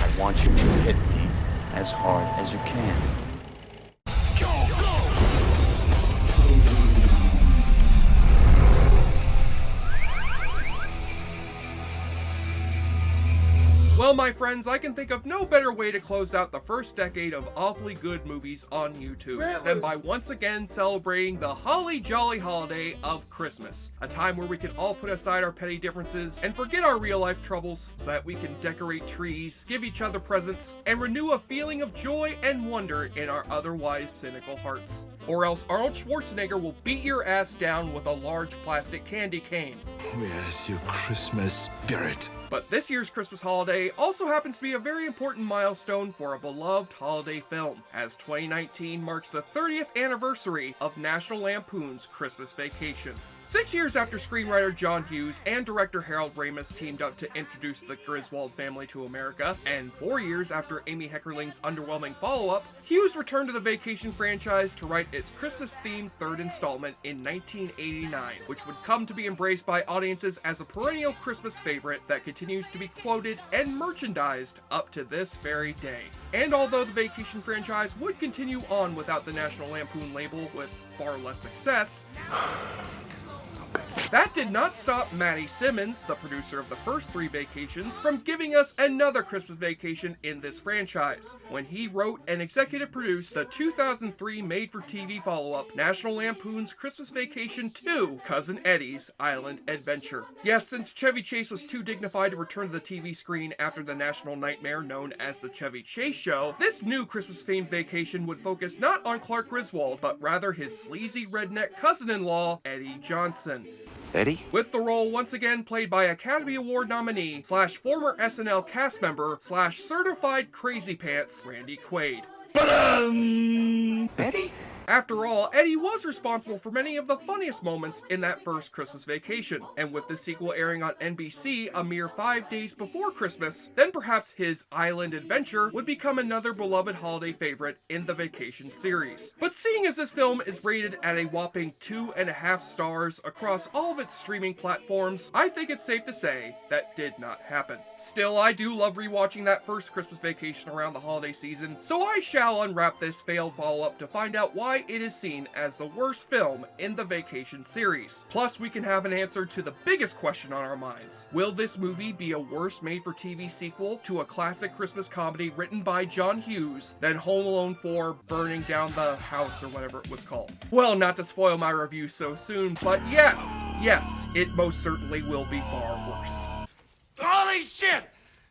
I want you to hit me as hard as you can. Well, my friends, I can think of no better way to close out the first decade of awfully good movies on YouTube than by once again celebrating the holly jolly holiday of Christmas. A time where we can all put aside our petty differences and forget our real life troubles so that we can decorate trees, give each other presents, and renew a feeling of joy and wonder in our otherwise cynical hearts. Or else Arnold Schwarzenegger will beat your ass down with a large plastic candy cane. Where's your Christmas spirit? But this year's Christmas holiday also happens to be a very important milestone for a beloved holiday film, as 2019 marks the 30th anniversary of National Lampoon's Christmas Vacation. 6 years after screenwriter John Hughes and director Harold Ramis teamed up to introduce the Griswold family to America, and 4 years after Amy Heckerling's underwhelming follow-up, Hughes returned to the Vacation franchise to write its Christmas-themed third installment in 1989, which would come to be embraced by audiences as a perennial Christmas favorite that continues to be quoted and merchandised up to this very day. And although the Vacation franchise would continue on without the National Lampoon label with far less success, that did not stop Matty Simmons, the producer of the first 3 Vacations, from giving us another Christmas Vacation in this franchise, when he wrote and executive produced the 2003 made-for-TV follow-up, National Lampoon's Christmas Vacation 2, Cousin Eddie's Island Adventure. Yes, since Chevy Chase was too dignified to return to the TV screen after the national nightmare known as the Chevy Chase Show, this new Christmas-themed vacation would focus not on Clark Griswold, but rather his sleazy redneck cousin-in-law, Eddie Johnson. Eddie? With the role once again played by Academy Award nominee / former SNL cast member / certified crazy pants, Randy Quaid. Eddie? After all, Eddie was responsible for many of the funniest moments in that first Christmas Vacation, and with the sequel airing on NBC a mere 5 days before Christmas, then perhaps his Island Adventure would become another beloved holiday favorite in the Vacation series. But seeing as this film is rated at a whopping 2.5 stars across all of its streaming platforms, I think it's safe to say that did not happen. Still, I do love rewatching that first Christmas Vacation around the holiday season, so I shall unwrap this failed follow-up to find out why it is seen as the worst film in the Vacation series. Plus, we can have an answer to the biggest question on our minds. Will this movie be a worse made-for-TV sequel to a classic Christmas comedy written by John Hughes than Home Alone 4 Burning Down the House or whatever it was called? Well, not to spoil my review so soon, but yes, it most certainly will be far worse. Holy shit!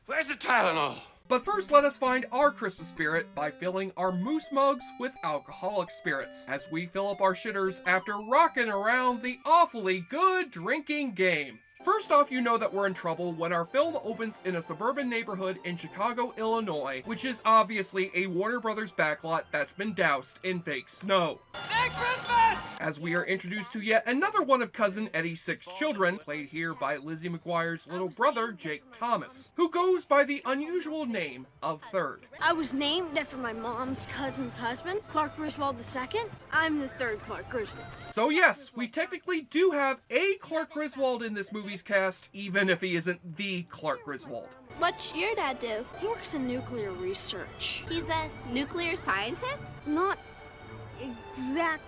Where's the Tylenol? But first, let us find our Christmas spirit by filling our moose mugs with alcoholic spirits, as we fill up our shitters after rocking around the awfully good drinking game. First off, you know that we're in trouble when our film opens in a suburban neighborhood in Chicago, Illinois, which is obviously a Warner Brothers backlot that's been doused in fake snow. Merry Christmas! As we are introduced to yet another one of Cousin Eddie's 6 children, played here by Lizzie McGuire's little brother, Jake Thomas, who goes by the unusual name of Third. I was named after my mom's cousin's husband, Clark Griswold II. I'm the 3rd Clark Griswold. So yes, we technically do have a Clark Griswold in this movie's cast, even if he isn't the Clark Griswold. What's your dad do? He works in nuclear research. He's a nuclear scientist? Not exactly.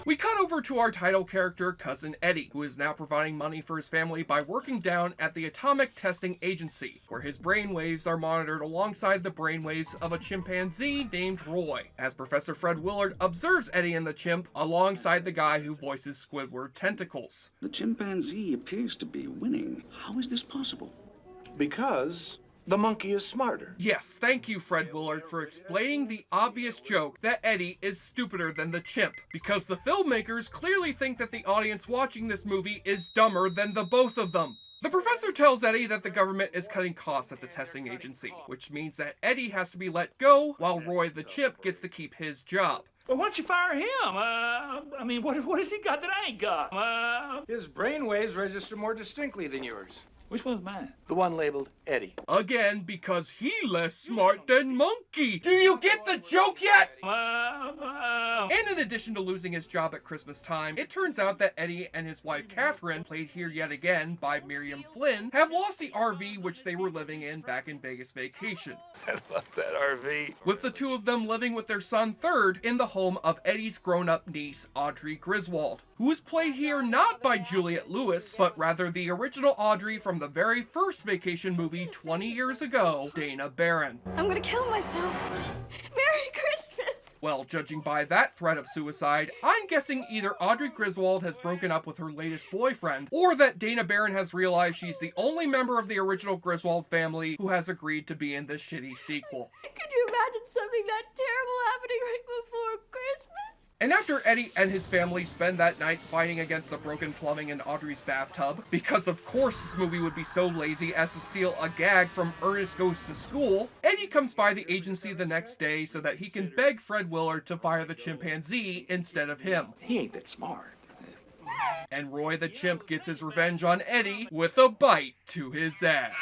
We cut over to our title character, Cousin Eddie, who is now providing money for his family by working down at the Atomic Testing Agency, where his brainwaves are monitored alongside the brainwaves of a chimpanzee named Roy, as Professor Fred Willard observes Eddie and the chimp alongside the guy who voices Squidward Tentacles. The chimpanzee appears to be winning. How is this possible? Because the monkey is smarter. Yes, thank you, Fred Willard, for explaining the obvious joke that Eddie is stupider than the chimp, because the filmmakers clearly think that the audience watching this movie is dumber than the both of them. The professor tells Eddie that the government is cutting costs at the testing agency, which means that Eddie has to be let go, while Roy the chimp gets to keep his job. Well, why don't you fire him? What has he got that I ain't got? His brainwaves register more distinctly than yours. Which one's mine? The one labeled Eddie. Again, because he less smart than Monkey. Do you get the joke yet? And in addition to losing his job at Christmas time, it turns out that Eddie and his wife Catherine, played here yet again by Miriam Flynn, have lost the RV which they were living in back in Vegas Vacation. I love that RV. With the two of them living with their son Third in the home of Eddie's grown-up niece, Audrey Griswold, who is played here not by Juliette Lewis, but rather the original Audrey from the very first Vacation movie 20 years ago, Dana Barron. I'm gonna kill myself. Merry Christmas! Well, judging by that threat of suicide, I'm guessing either Audrey Griswold has broken up with her latest boyfriend, or that Dana Barron has realized she's the only member of the original Griswold family who has agreed to be in this shitty sequel. Could you imagine something that terrible happening right before Christmas? And after Eddie and his family spend that night fighting against the broken plumbing in Audrey's bathtub, because of course this movie would be so lazy as to steal a gag from Ernest Goes to School, Eddie comes by the agency the next day so that he can beg Fred Willard to fire the chimpanzee instead of him. He ain't that smart. And Roy the chimp gets his revenge on Eddie with a bite to his ass.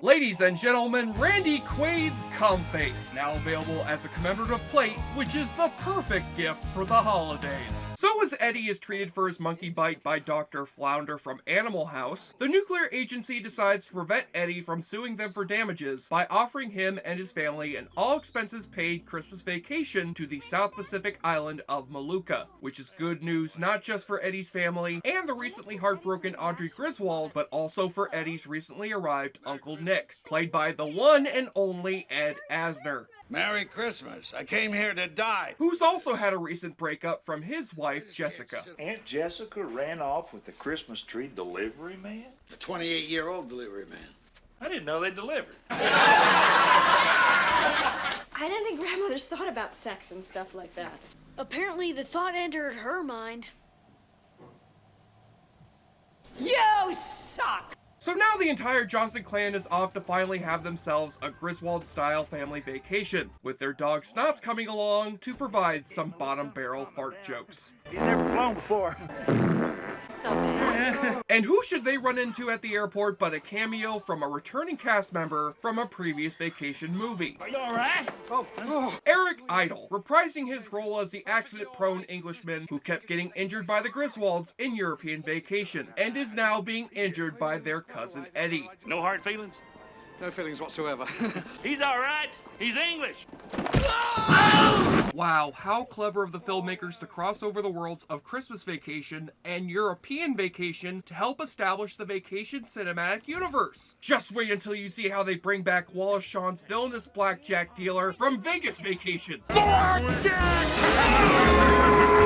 Ladies and gentlemen, Randy Quaid's Cum Face, now available as a commemorative plate, which is the perfect gift for the holidays. So as Eddie is treated for his monkey bite by Dr. Flounder from Animal House, the nuclear agency decides to prevent Eddie from suing them for damages by offering him and his family an all-expenses-paid Christmas vacation to the South Pacific island of Molucca, which is good news not just for Eddie's family and the recently heartbroken Audrey Griswold, but also for Eddie's recently arrived Uncle Nick, played by the one and only Ed Asner. Merry Christmas. I came here to die. Who's also had a recent breakup from his wife, Jessica. Aunt Jessica ran off with the Christmas tree delivery man? The 28-year-old delivery man. I didn't know they delivered. I didn't think grandmothers thought about sex and stuff like that. Apparently the thought entered her mind. You suck! So now the entire Johnson clan is off to finally have themselves a Griswold-style family vacation, with their dog Snots coming along to provide some bottom-barrel fart jokes. He's never flown before. So bad. And who should they run into at the airport but a cameo from a returning cast member from a previous Vacation movie? Are you alright? Eric Idle, reprising his role as the accident-prone Englishman who kept getting injured by the Griswolds in European Vacation, and is now being injured by their cousin Eddie. No hard feelings? No feelings whatsoever. He's alright. He's English. Wow, how clever of the filmmakers to cross over the worlds of Christmas Vacation and European Vacation to help establish the Vacation cinematic universe. Just wait until you see how they bring back Wallace Shawn's villainous blackjack dealer from Vegas Vacation.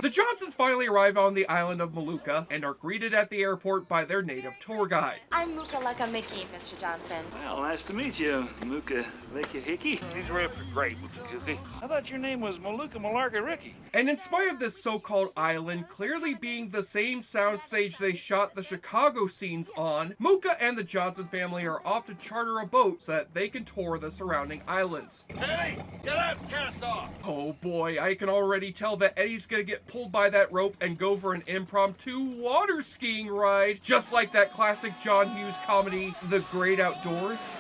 The Johnsons finally arrive on the island of Molucca and are greeted at the airport by their native tour guide. I'm Luca Laka Mickey, Mr. Johnson. Well, nice to meet you, Muka Leka Hickey. These ribs are great, Muka Cookie. I thought your name was Maluka Malarka Ricky. And in spite of this so-called island clearly being the same soundstage they shot the Chicago scenes on, Muka and the Johnson family are off to charter a boat so that they can tour the surrounding islands. Eddie, get up, cast off. Oh boy, I can already tell that Eddie's gonna get pulled by that rope and go for an impromptu water skiing ride, just like that classic John Hughes comedy, The Great Outdoors.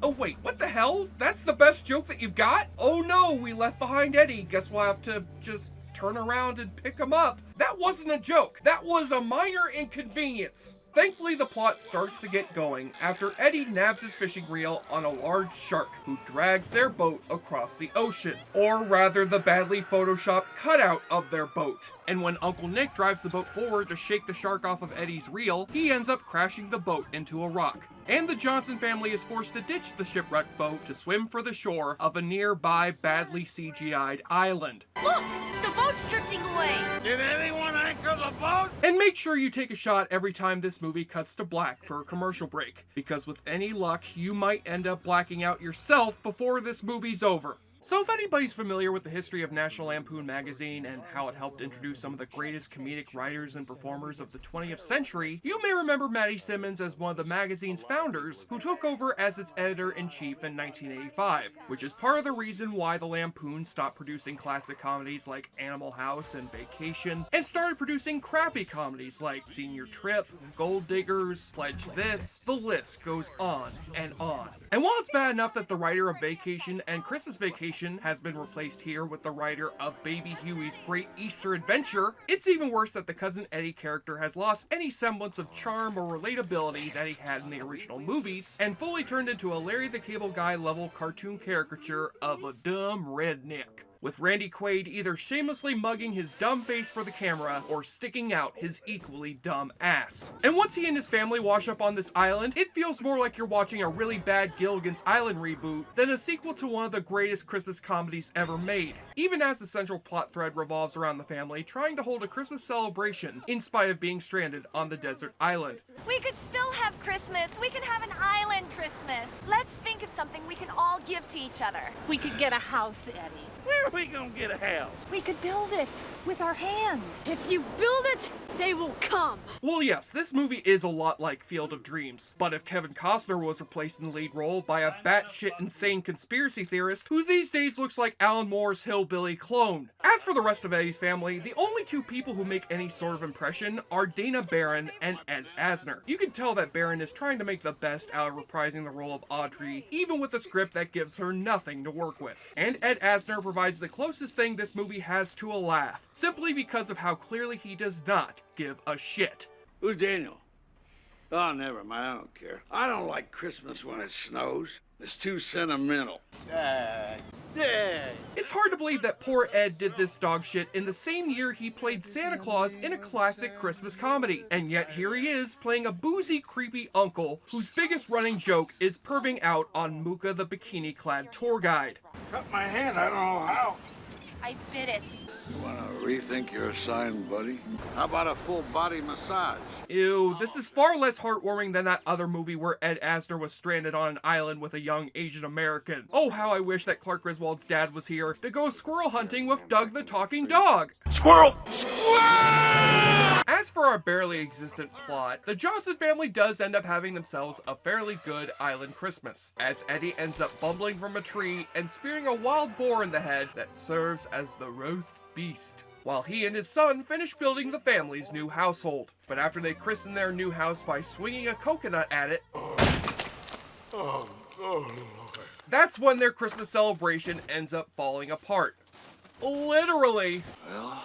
Oh wait, what the hell? That's the best joke that you've got? Oh no, we left behind Eddie. Guess we'll have to just turn around and pick him up. That wasn't a joke. That was a minor inconvenience. Thankfully, the plot starts to get going after Eddie nabs his fishing reel on a large shark who drags their boat across the ocean, or rather the badly photoshopped cutout of their boat. And when Uncle Nick drives the boat forward to shake the shark off of Eddie's reel, he ends up crashing the boat into a rock. And the Johnson family is forced to ditch the shipwrecked boat to swim for the shore of a nearby badly CGI'd island. Look! The boat's drifting away! Did anyone anchor the boat? And make sure you take a shot every time this movie cuts to black for a commercial break, because with any luck, you might end up blacking out yourself before this movie's over. So if anybody's familiar with the history of National Lampoon magazine and how it helped introduce some of the greatest comedic writers and performers of the 20th century, you may remember Matty Simmons as one of the magazine's founders who took over as its editor-in-chief in 1985, which is part of the reason why the Lampoon stopped producing classic comedies like Animal House and Vacation, and started producing crappy comedies like Senior Trip, Gold Diggers, Pledge This. The list goes on and on. And while it's bad enough that the writer of Vacation and Christmas Vacation has been replaced here with the writer of Baby Huey's Great Easter Adventure, it's even worse that the Cousin Eddie character has lost any semblance of charm or relatability that he had in the original movies, and fully turned into a Larry the Cable Guy level cartoon caricature of a dumb redneck, with Randy Quaid either shamelessly mugging his dumb face for the camera or sticking out his equally dumb ass. And once he and his family wash up on this island, it feels more like you're watching a really bad Gilligan's Island reboot than a sequel to one of the greatest Christmas comedies ever made, even as the central plot thread revolves around the family trying to hold a Christmas celebration in spite of being stranded on the desert island. We could still have Christmas. We can have an island Christmas. Let's think of something we can all give to each other. We could get a house, Eddie. Where are we gonna get a house? We could build it with our hands. If you build it, they will come. Well, yes, this movie is a lot like Field of Dreams, but if Kevin Costner was replaced in the lead role by a batshit insane conspiracy theorist who these days looks like Alan Moore's hillbilly clone. As for the rest of Eddie's family, the only two people who make any sort of impression are Dana Barron and Ed Asner. You can tell that Barron is trying to make the best out of reprising the role of Audrey, even with a script that gives her nothing to work with. And Ed Asner provides the closest thing this movie has to a laugh, simply because of how clearly he does not give a shit. Who's Daniel? Oh, never mind. I don't care. I don't like Christmas when it snows. It's too sentimental. It's hard to believe that poor Ed did this dog shit in the same year he played Santa Claus in a classic Christmas comedy, and yet here he is playing a boozy, creepy uncle whose biggest running joke is perving out on Mooka the bikini-clad tour guide. Cut my hand. I don't know how. I bit it. You want to rethink your sign, buddy? How about a full body massage? Ew, this is far less heartwarming than that other movie where Ed Asner was stranded on an island with a young Asian American. Oh, how I wish that Clark Griswold's dad was here to go squirrel hunting with Doug the talking dog. Squirrel! As for our barely existent plot, the Johnson family does end up having themselves a fairly good island Christmas, as Eddie ends up bumbling from a tree and spearing a wild boar in the head that serves as the roast beast, while he and his son finish building the family's new household. But after they christen their new house by swinging a coconut at it, that's when their Christmas celebration ends up falling apart. Literally. Well,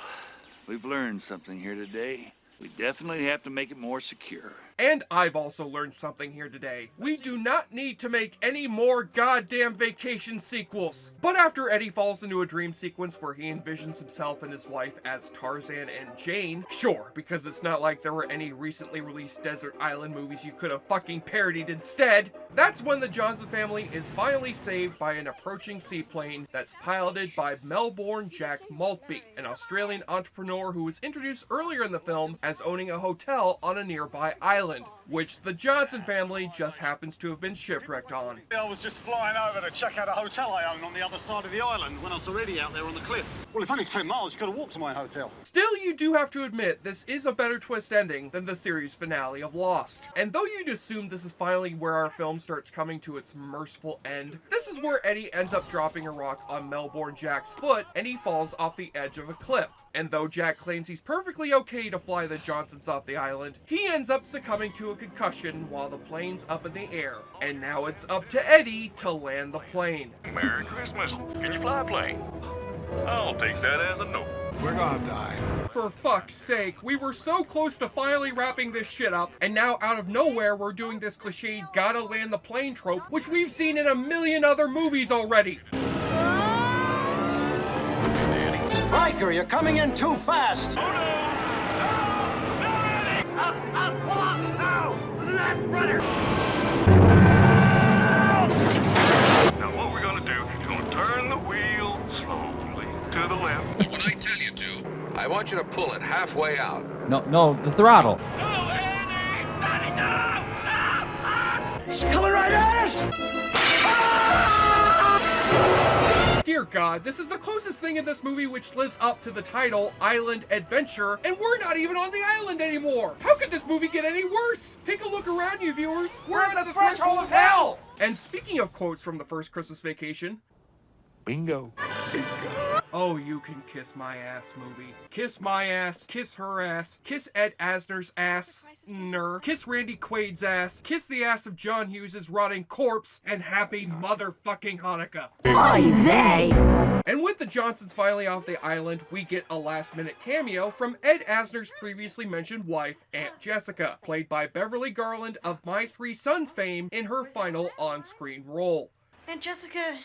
we've learned something here today. We definitely have to make it more secure. And I've also learned something here today. We do not need to make any more goddamn Vacation sequels. But after Eddie falls into a dream sequence where he envisions himself and his wife as Tarzan and Jane, sure, because it's not like there were any recently released desert island movies you could have fucking parodied instead, that's when the Johnson family is finally saved by an approaching seaplane that's piloted by Melbourne Jack Maltby, an Australian entrepreneur who was introduced earlier in the film as owning a hotel on a nearby island, which the Johnson family just happens to have been shipwrecked on. I was just flying over to check out a hotel I own on the other side of the island when I was already out there on the cliff. Well, it's only 10 miles. You've got to walk to my hotel. Still, you do have to admit this is a better twist ending than the series finale of Lost. And though you'd assume this is finally where our film starts coming to its merciful end, this is where Eddie ends up dropping a rock on Melbourne Jack's foot and he falls off the edge of a cliff. And though Jack claims he's perfectly okay to fly the Johnsons off the island, he ends up succumbing to a concussion while the plane's up in the air. And now it's up to Eddie to land the plane. Merry Christmas. Can you fly a plane? I'll take that as a no. We're gonna die. For fuck's sake, we were so close to finally wrapping this shit up, and now out of nowhere we're doing this cliched gotta land the plane trope, which we've seen in a million other movies already. Striker, you're coming in too fast! Oh no! No! Up, pull up, now! Left rudder! Now what we're gonna do is gonna turn the wheel slowly to the left. When I tell you to, I want you to pull it halfway out. No, the throttle. No, Andy! Daddy, no! He's coming right at us! Dear Dear God, this is the closest thing in this movie which lives up to the title, Island Adventure, and we're not even on the island anymore! How could this movie get any worse? Take a look around, you viewers! We're at the threshold of hell! And speaking of quotes from the first Christmas Vacation... Bingo. Oh, you can kiss my ass, movie. Kiss my ass, kiss her ass, kiss Ed Asner's ass, kiss Randy Quaid's ass, kiss the ass of John Hughes' rotting corpse, and happy motherfucking Hanukkah. Oy vey! And with the Johnsons finally off the island, we get a last-minute cameo from Ed Asner's previously mentioned wife, Aunt Jessica, played by Beverly Garland of My Three Sons fame in her final on-screen role. Aunt Jessica,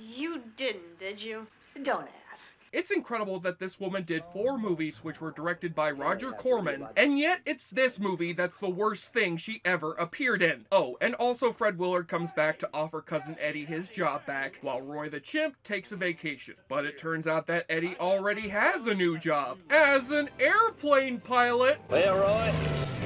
you didn't, did you? Don't ask. It's incredible that this woman did 4 movies which were directed by Roger Corman, and yet it's this movie that's the worst thing she ever appeared in. Oh, and also Fred Willard comes back to offer Cousin Eddie his job back, while Roy the Chimp takes a vacation. But it turns out that Eddie already has a new job, as an airplane pilot! Well, Roy,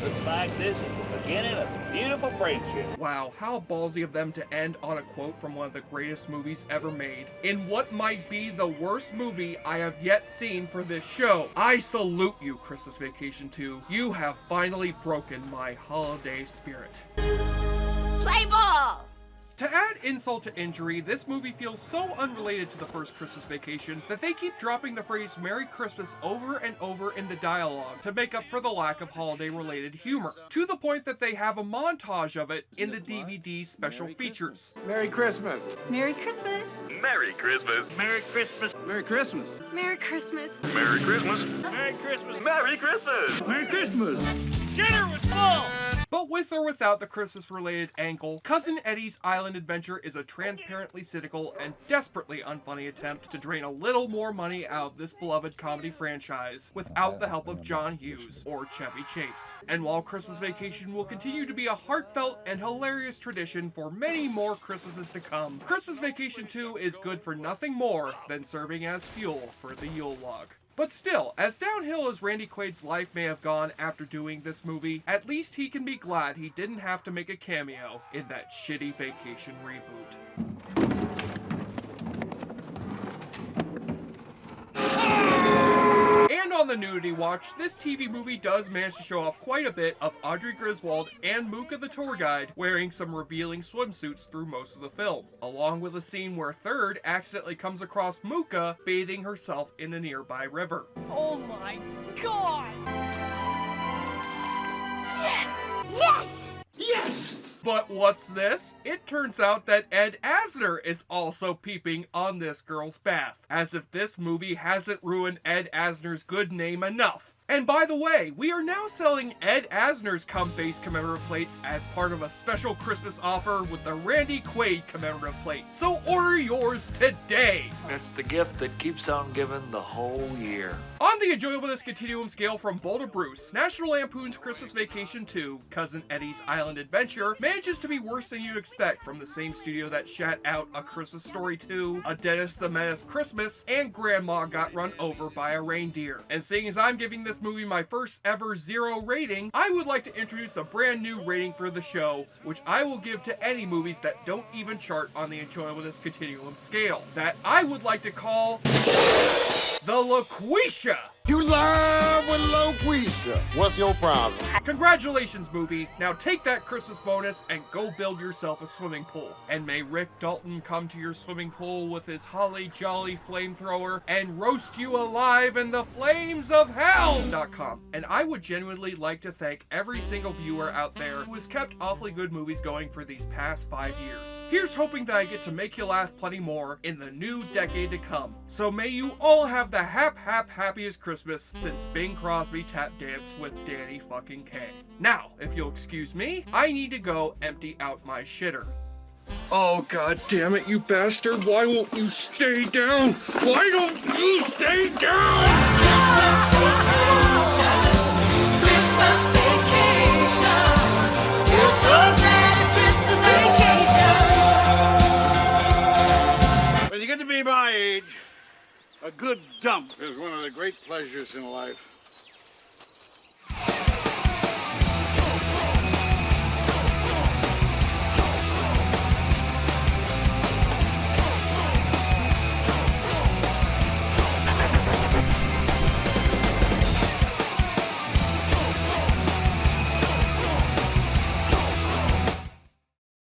looks like this is the beginning of a beautiful friendship. Wow, how ballsy of them to end on a quote from one of the greatest movies ever made, in what might be the worst movie I have yet seen for this show. I salute you, Christmas Vacation 2. You have finally broken my holiday spirit. Play ball! To add insult to injury, this movie feels so unrelated to the first Christmas Vacation that they keep dropping the phrase Merry Christmas over and over in the dialogue to make up for the lack of holiday-related humor, to the point that they have a montage of it in the DVD special features. Merry Christmas. Merry Christmas. Merry Christmas. Merry Christmas. Merry Christmas. Merry Christmas. Merry Christmas. Merry Christmas. Merry Christmas. Merry Christmas. Dinner was full. But with or without the Christmas-related angle, Cousin Eddie's Island Adventure is a transparently cynical and desperately unfunny attempt to drain a little more money out of this beloved comedy franchise without the help of John Hughes or Chevy Chase. And while Christmas Vacation will continue to be a heartfelt and hilarious tradition for many more Christmases to come, Christmas Vacation 2 is good for nothing more than serving as fuel for the Yule log. But still, as downhill as Randy Quaid's life may have gone after doing this movie, at least he can be glad he didn't have to make a cameo in that shitty Vacation reboot. And on the nudity watch, this TV movie does manage to show off quite a bit of Audrey Griswold and Mooka the tour guide wearing some revealing swimsuits through most of the film, along with a scene where Third accidentally comes across Mooka bathing herself in a nearby river. Oh my God! Yes! Yes! Yes! But what's this? It turns out that Ed Asner is also peeping on this girl's bath, as if this movie hasn't ruined Ed Asner's good name enough. And by the way, we are now selling Ed Asner's cum-face commemorative plates as part of a special Christmas offer with the Randy Quaid commemorative plate. So order yours today! It's the gift that keeps on giving the whole year. On the enjoyableness continuum scale from Bull to Bruce, National Lampoon's Christmas Vacation 2, Cousin Eddie's Island Adventure, manages to be worse than you'd expect from the same studio that shat out A Christmas Story 2, A Dennis the Menace Christmas, and Grandma Got Run Over by a Reindeer. And seeing as I'm giving this movie my first ever 0 rating, I would like to introduce a brand new rating for the show, which I will give to any movies that don't even chart on the enjoyableness continuum scale, that I would like to call the LaQuisha. You love with Loquisha. What's your problem? Congratulations, movie. Now take that Christmas bonus and go build yourself a swimming pool. And may Rick Dalton come to your swimming pool with his holly jolly flamethrower and roast you alive in the flames of hell.com. And I would genuinely like to thank every single viewer out there who has kept awfully good movies going for these past 5 years. Here's hoping that I get to make you laugh plenty more in the new decade to come. So may you all have the happiest Christmas since Bing Crosby tap danced with Danny fucking Kaye. Now, if you'll excuse me, I need to go empty out my shitter. Oh, god damn it, you bastard! Why won't you stay down? Why don't you stay down? Christmas vacation. You're so glad it's Christmas vacation. When you get to be my age, a good dump is one of the great pleasures in life.